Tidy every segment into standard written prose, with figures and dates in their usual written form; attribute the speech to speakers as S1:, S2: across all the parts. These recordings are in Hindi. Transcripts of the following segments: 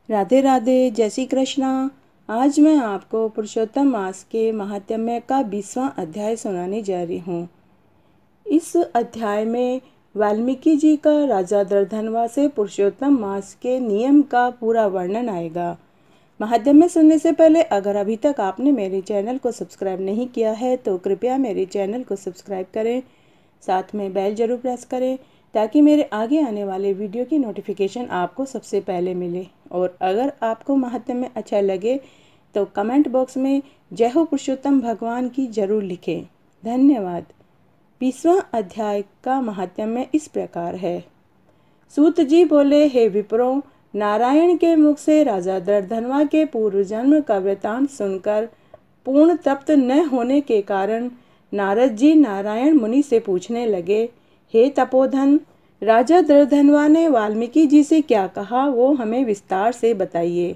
S1: राधे राधे, जय श्री कृष्णा। आज मैं आपको पुरुषोत्तम मास के महात्म्य का 20वां अध्याय सुनाने जा रही हूँ। इस अध्याय में वाल्मीकि जी का राजा दर्धनवा से पुरुषोत्तम मास के नियम का पूरा वर्णन आएगा। महात्म्य सुनने से पहले अगर अभी तक आपने मेरे चैनल को सब्सक्राइब नहीं किया है तो कृपया मेरे चैनल को सब्सक्राइब करें, साथ में बेल जरूर प्रेस करें ताकि मेरे आगे आने वाले वीडियो की नोटिफिकेशन आपको सबसे पहले मिले। और अगर आपको महात्म्य अच्छा लगे तो कमेंट बॉक्स में जय हो पुरुषोत्तम भगवान की जरूर लिखें। धन्यवाद। 20वां अध्याय का महात्म्य इस प्रकार है। सूत जी बोले, हे विप्रो, नारायण के मुख से राजा दर्धनवा के पूर्व जन्म का वृतांत सुनकर पूर्ण तप्त न होने के कारण नारद जी नारायण मुनि से पूछने लगे, हे तपोधन, राजा दर्धनवा ने वाल्मीकि जी से क्या कहा वो हमें विस्तार से बताइए।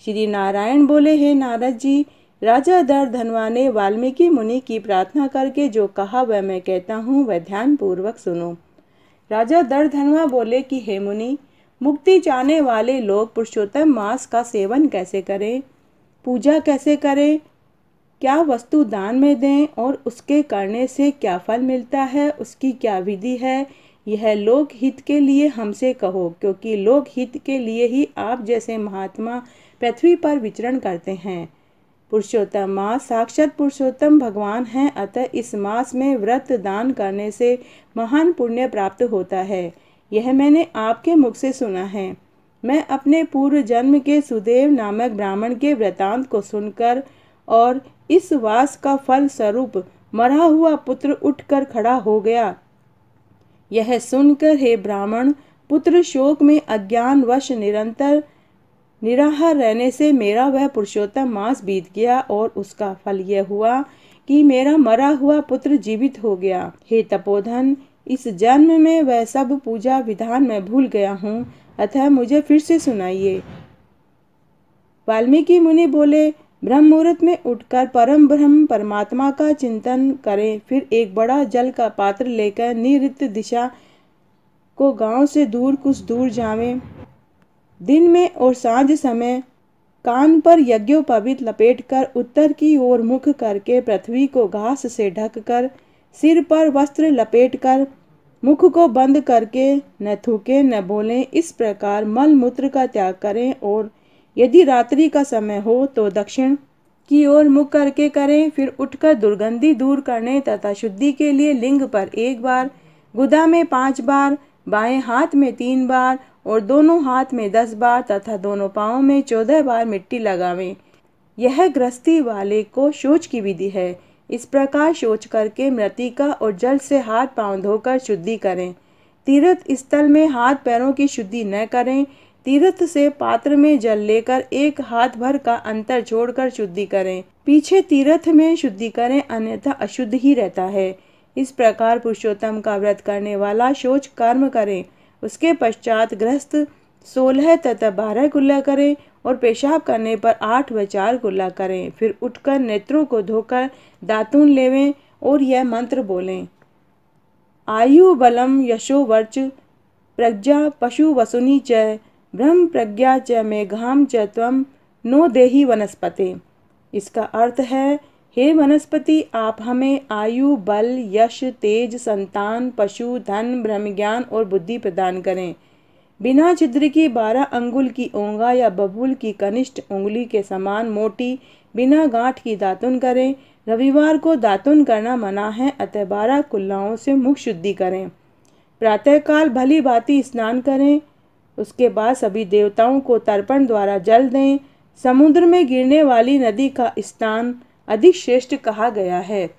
S1: श्री नारायण बोले, हे नारद जी, राजा दर्धनवा ने वाल्मीकि मुनि की प्रार्थना करके जो कहा वह मैं कहता हूँ, वह ध्यान पूर्वक सुनो। राजा दर्धनवा बोले कि हे मुनि, मुक्ति चाहने वाले लोग पुरुषोत्तम मास का सेवन कैसे करें, पूजा कैसे करें, क्या वस्तु दान में दें और उसके करने से क्या फल मिलता है, उसकी क्या विधि है, यह लोक हित के लिए हमसे कहो, क्योंकि लोक हित के लिए ही आप जैसे महात्मा पृथ्वी पर विचरण करते हैं। पुरुषोत्तम मास साक्षात पुरुषोत्तम भगवान हैं, अतः इस मास में व्रत दान करने से महान पुण्य प्राप्त होता है। यह मैंने आपके मुख से सुना है। मैं अपने पूर्व जन्म के सुदेव नामक ब्राह्मण के वृतांत को सुनकर और इस वास का फल स्वरूप मरा हुआ पुत्र उठकर खड़ा हो गया। यह सुनकर हे ब्राह्मण पुत्र, शोक में अज्ञानवश निरंतर निराहार रहने से मेरा वह पुरुषोत्तम मास बीत गया और उसका फल यह हुआ कि मेरा मरा हुआ पुत्र जीवित हो गया। हे तपोधन, इस जन्म में वह सब पूजा विधान मैं भूल गया हूँ, अतः मुझे फिर से सुनाइए। वाल्मीकि मुनि बोले, ब्रह्म मुहूर्त में उठकर परम ब्रह्म परमात्मा का चिंतन करें, फिर एक बड़ा जल का पात्र लेकर निरृत दिशा को गांव से दूर कुछ दूर जावें। दिन में और सांझ समय कान पर यज्ञोपवीत लपेटकर उत्तर की ओर मुख करके पृथ्वी को घास से ढककर सिर पर वस्त्र लपेटकर मुख को बंद करके न थूके न बोलें। इस प्रकार मल मूत्र का त्याग करें और यदि रात्रि का समय हो तो दक्षिण की ओर मुख करके करें। फिर उठकर दुर्गंधि दूर करने तथा शुद्धि के लिए लिंग पर 1 बार, गुदा में 5 बार, बाएं हाथ में 3 बार और दोनों हाथ में 10 बार तथा दोनों पांवों में 14 बार मिट्टी लगावें। यह गृहस्थी वाले को शौच की विधि है। इस प्रकार शौच करके मृतिका और जल से हाथ पांव धोकर शुद्धि करें। तीर्थ स्थल में हाथ पैरों की शुद्धि न करें। तीर्थ से पात्र में जल लेकर 1 हाथ भर का अंतर छोड़कर शुद्धि करें। पीछे तीर्थ में शुद्धि करें, अन्यथा अशुद्ध ही रहता है। इस प्रकार पुरुषोत्तम का व्रत करने वाला शौच कर्म करें। उसके पश्चात गृहस्थ 16 तथा 12 कुल्ला करें और पेशाब करने पर 8 व 4 कुल्ला करें। फिर उठकर नेत्रों को धोकर दातून लेवें और यह मंत्र बोलें, आयु बलम यशो वर्च प्रज्ञा पशु वसुनी च ब्रह्म प्रज्ञा च मेघाम च त्वं नो देहि वनस्पते। इसका अर्थ है, हे वनस्पति, आप हमें आयु, बल, यश, तेज, संतान, पशु, धन, ब्रह्म ज्ञान और बुद्धि प्रदान करें। बिना छिद्र की 12 अंगुल की ओंगा या बबूल की कनिष्ठ उंगली के समान मोटी बिना गांठ की दातुन करें। रविवार को दातुन करना मना है, अतः 12 कुल्लाओं से मुख शुद्धि करें। प्रातःकाल भली भांति स्नान करें। उसके बाद सभी देवताओं को तर्पण द्वारा जल दें। समुद्र में गिरने वाली नदी का स्नान अधिक श्रेष्ठ कहा गया है।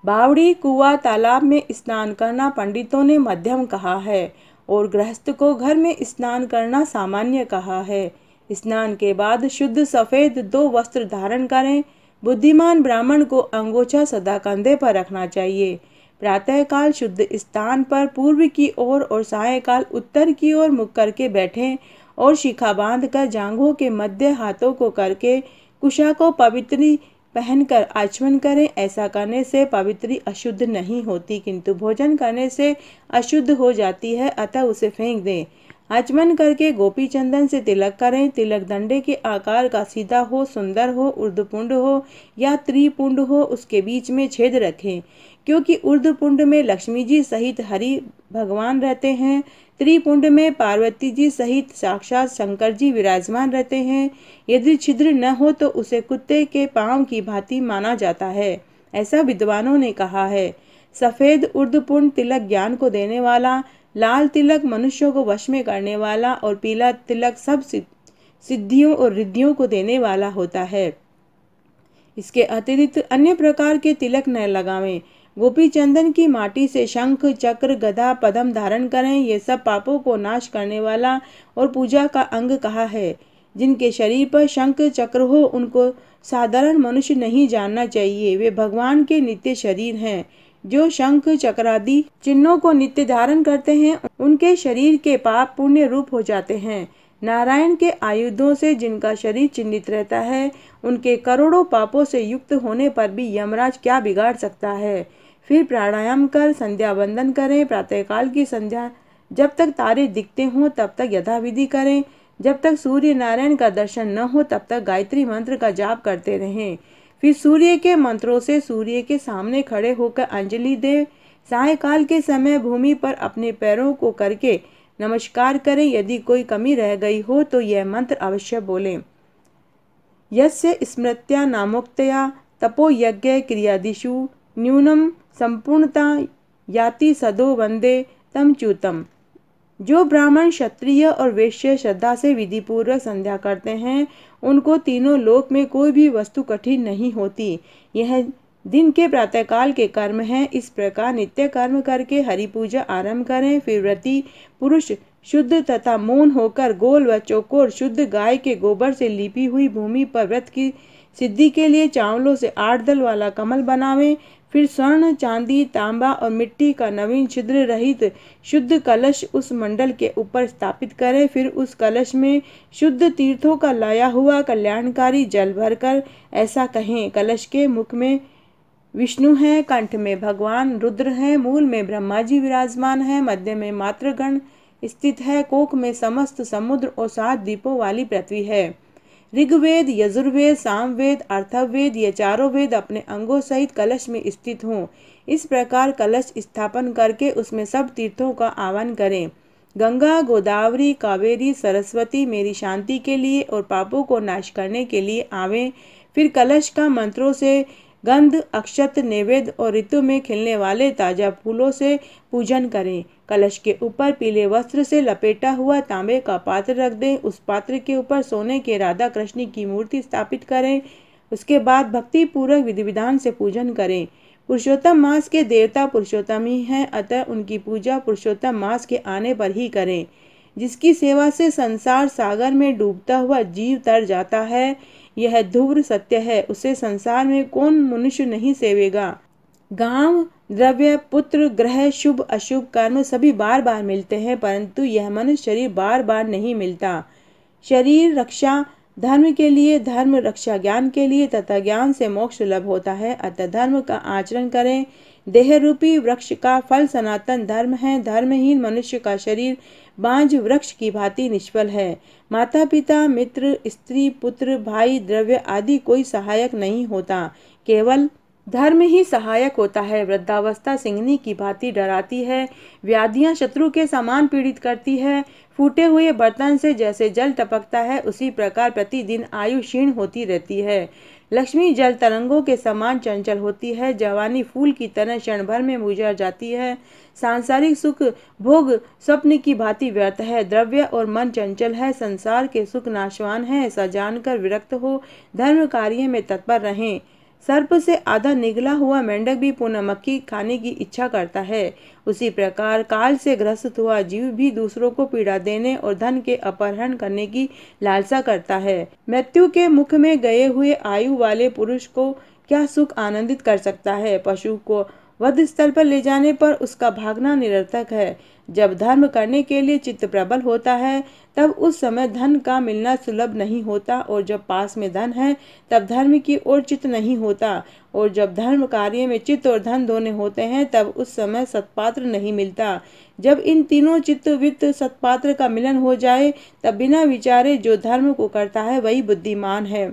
S1: बावड़ी, कुआं, तालाब में स्नान करना पंडितों ने मध्यम कहा है और गृहस्थ को घर में स्नान करना सामान्य कहा है। स्नान के बाद शुद्ध सफेद 2 वस्त्र धारण करें। बुद्धिमान ब्राह्मण को अंगोछा सदा कंधे पर रखना चाहिए। प्रातःकाल शुद्ध स्थान पर पूर्व की ओर और सायंकाल उत्तर की ओर मुख करके बैठें और शिखा बांधकर जांघों के मध्य हाथों को करके कुशा को पवित्री पहनकर आचमन करें। ऐसा करने से पवित्री अशुद्ध नहीं होती, किंतु भोजन करने से अशुद्ध हो जाती है, अतः उसे फेंक दें। आचमन करके गोपी चंदन से तिलक करें। तिलक डंडे के आकार का सीधा हो, सुंदर हो, ऊर्ध्वपुंड हो या त्रिपुंड हो, उसके बीच में छेद रखें, क्योंकि ऊर्ध्वपुंड में लक्ष्मी जी सहित हरि भगवान रहते हैं। त्रिपुंड में पार्वती जी सहित साक्षात शंकर जी विराजमान रहते हैं। यदि छिद्र न हो तो उसे कुत्ते के पांव की भांति माना जाता है, ऐसा विद्वानों ने कहा है। सफेद ऊर्ध्वपुंड तिलक ज्ञान को देने वाला, लाल तिलक मनुष्यों को वश में करने वाला और पीला तिलक सब सिद्धियों और रिद्धियों को देने वाला होता है। इसके अतिरिक्त अन्य प्रकार के तिलक न लगावें। गोपी चंदन की माटी से शंख, चक्र, गदा, पद्म धारण करें। ये सब पापों को नाश करने वाला और पूजा का अंग कहा है। जिनके शरीर पर शंख चक्र हो उनको साधारण मनुष्य नहीं जानना चाहिए। वे भगवान के नित्य शरीर हैं। जो शंख चक्रादि चिन्हों को नित्य धारण करते हैं उनके शरीर के पाप पुण्य रूप हो जाते हैं। नारायण के आयुधों से जिनका शरीर चिन्हित रहता है उनके करोड़ों पापों से युक्त होने पर भी यमराज क्या बिगाड़ सकता है। फिर प्राणायाम कर संध्या वंदन करें। प्रातःकाल की संध्या जब तक तारे दिखते हों तब तक यथाविधि करें। जब तक सूर्य नारायण का दर्शन न हो तब तक गायत्री मंत्र का जाप करते रहें। फिर सूर्य के मंत्रों से सूर्य के सामने खड़े होकर अंजलि दे। सायकाल के समय भूमि पर अपने पैरों को करके नमस्कार करें। यदि कोई कमी रह गई हो तो यह मंत्र अवश्य बोलें। यस्य स्मृत्या नामोक्तया तपो यज्ञ क्रियादिषु न्यूनम संपूर्णता याति सदो वंदे तम च्युतम। जो ब्राह्मण, क्षत्रिय और वैश्य श्रद्धा से विधि पूर्वक संध्या करते हैं उनको तीनों लोक में कोई भी वस्तु कठिन नहीं होती। यह दिन के प्रातःकाल के कर्म हैं। इस प्रकार नित्य कर्म करके हरि पूजा आरंभ करें। फिर व्रती पुरुष शुद्ध तथा मौन होकर गोल व चौकोर शुद्ध गाय के गोबर से लिपी हुई भूमि पर व्रत की सिद्धि के लिए चावलों से 8 दल वाला कमल बनावें। फिर स्वर्ण, चांदी, तांबा और मिट्टी का नवीन छिद्र रहित शुद्ध कलश उस मंडल के ऊपर स्थापित करें। फिर उस कलश में शुद्ध तीर्थों का लाया हुआ कल्याणकारी जल भरकर ऐसा कहें। कलश के मुख में विष्णु है, कंठ में भगवान रुद्र है, मूल में ब्रह्मा जी विराजमान है, मध्य में मातृगण स्थित है, कोक में समस्त समुद्र और 7 द्वीपों वाली पृथ्वी है। ऋग्वेद, यजुर्वेद, सामवेद, अर्थवेद ये चारों वेद अपने अंगों सहित कलश में स्थित हों। इस प्रकार कलश स्थापन करके उसमें सब तीर्थों का आह्वान करें। गंगा, गोदावरी, कावेरी, सरस्वती मेरी शांति के लिए और पापों को नाश करने के लिए आवें। फिर कलश का मंत्रों से गंध, अक्षत, नैवेद्य और ऋतु में खिलने वाले ताजा फूलों से पूजन करें। कलश के ऊपर पीले वस्त्र से लपेटा हुआ तांबे का पात्र रख दें। उस पात्र के ऊपर सोने के राधा कृष्ण की मूर्ति स्थापित करें। उसके बाद भक्ति पूर्वक विधि विधान से पूजन करें। पुरुषोत्तम मास के देवता पुरुषोत्तम ही हैं, अतः उनकी पूजा पुरुषोत्तम मास के आने पर ही करें। जिसकी सेवा से संसार सागर में डूबता हुआ जीव तर जाता है, यह ध्रुव सत्य है। उसे संसार में कौन मनुष्य नहीं सेवेगा। गांव, द्रव्य, पुत्र, ग्रह, शुभ अशुभ कर्म सभी बार बार मिलते हैं, परंतु यह मनुष्य शरीर बार बार नहीं मिलता। शरीर रक्षा धर्म के लिए, धर्म रक्षा ज्ञान के लिए तथा ज्ञान से मोक्ष सुलभ होता है। अतः धर्म का आचरण करें। देह रूपी वृक्ष का फल सनातन धर्म है। धर्महीन मनुष्य का शरीर बांझ वृक्ष की भांति निष्फल है। माता पिता, मित्र, स्त्री, पुत्र, भाई, द्रव्य आदि कोई सहायक नहीं होता, केवल धर्म ही सहायक होता है। वृद्धावस्था सिंहनी की भांति डराती है। व्याधियां शत्रु के समान पीड़ित करती है। फूटे हुए बर्तन से जैसे जल टपकता है उसी प्रकार प्रतिदिन आयु क्षीण होती रहती है। लक्ष्मी जल तरंगों के समान चंचल होती है। जवानी फूल की तरह क्षण भर में मुरझा जाती है। सांसारिक सुख भोग स्वप्न की भांति व्यर्थ है। द्रव्य और मन चंचल है। संसार के सुख नाशवान है, ऐसा जानकर विरक्त हो धर्म कार्य में तत्पर रहें। सर्प से आधा निगला हुआ मेंढक भी पुनः मक्खी खाने की इच्छा करता है। उसी प्रकार काल से ग्रस्त हुआ जीव भी दूसरों को पीड़ा देने और धन के अपहरण करने की लालसा करता है। मृत्यु के मुख में गए हुए आयु वाले पुरुष को क्या सुख आनंदित कर सकता है। पशु को वध स्थल पर ले जाने पर उसका भागना निरर्थक है। जब धर्म करने के लिए चित्त प्रबल होता है तब उस समय धन का मिलना सुलभ नहीं होता, और जब पास में धन है तब धर्म की ओर चित्त नहीं होता, और जब धर्म कार्य में चित्त और धन दोनों होते हैं तब उस समय सत्पात्र नहीं मिलता। जब इन तीनों चित्त वित्त सत्पात्र का मिलन हो जाए तब बिना विचारे जो धर्म को करता है वही बुद्धिमान है।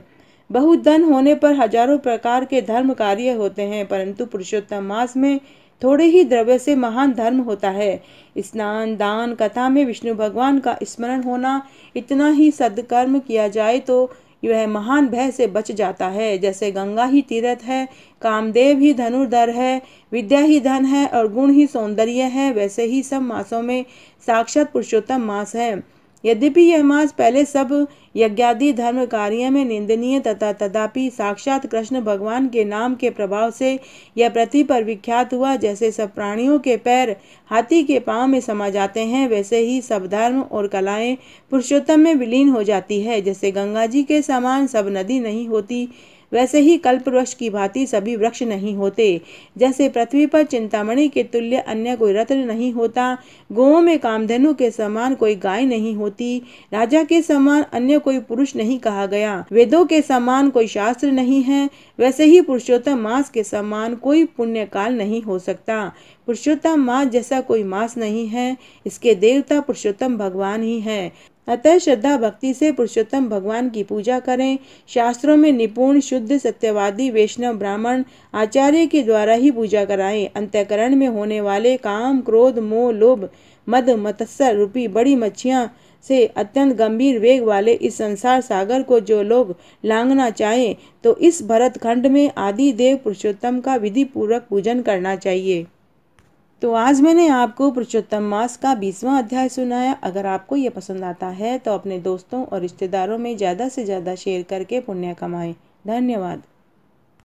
S1: बहुत धन होने पर हजारों प्रकार के धर्म कार्य होते हैं, परंतु पुरुषोत्तम मास में थोड़े ही द्रव्य से महान धर्म होता है। स्नान, दान, कथा में विष्णु भगवान का स्मरण होना, इतना ही सद्कर्म किया जाए तो यह महान भय से बच जाता है। जैसे गंगा ही तीर्थ है, कामदेव ही धनुर्धर है, विद्या ही धन है और गुण ही सौंदर्य है, वैसे ही सब मासों में साक्षात पुरुषोत्तम मास है। यद्यपि यह मास पहले सब यज्ञादि धर्म कार्य में निंदनीय तथापि साक्षात कृष्ण भगवान के नाम के प्रभाव से यह पृथ्वी पर विख्यात हुआ। जैसे सब प्राणियों के पैर हाथी के पांव में समा जाते हैं, वैसे ही सब धर्म और कलाएं पुरुषोत्तम में विलीन हो जाती है। जैसे गंगा जी के समान सब नदी नहीं होती, वैसे ही कल्पवृक्ष की भांति सभी वृक्ष नहीं होते। जैसे पृथ्वी पर चिंतामणि के तुल्य अन्य कोई रत्न नहीं होता, गौओं में कामधेनु के समान कोई गाय नहीं होती, राजा के समान अन्य कोई पुरुष नहीं कहा गया, वेदों के समान कोई शास्त्र नहीं है, वैसे ही पुरुषोत्तम मास के समान कोई पुण्य काल नहीं हो सकता। पुरुषोत्तम मास जैसा कोई मास नहीं है, इसके देवता पुरुषोत्तम भगवान ही है। अतः श्रद्धा भक्ति से पुरुषोत्तम भगवान की पूजा करें। शास्त्रों में निपुण शुद्ध सत्यवादी वैष्णव ब्राह्मण आचार्य के द्वारा ही पूजा कराएं। अंतःकरण में होने वाले काम, क्रोध, मोह, लोभ, मद, मत्सर रूपी बड़ी मच्छियां से अत्यंत गंभीर वेग वाले इस संसार सागर को जो लोग लांघना चाहें तो इस भरत खंड में आदि देव पुरुषोत्तम का विधि पूर्वक पूजन करना चाहिए। तो आज मैंने आपको पुरुषोत्तम मास का 20वां अध्याय सुनाया। अगर आपको ये पसंद आता है तो अपने दोस्तों और रिश्तेदारों में ज़्यादा से ज़्यादा शेयर करके पुण्य कमाएं। धन्यवाद।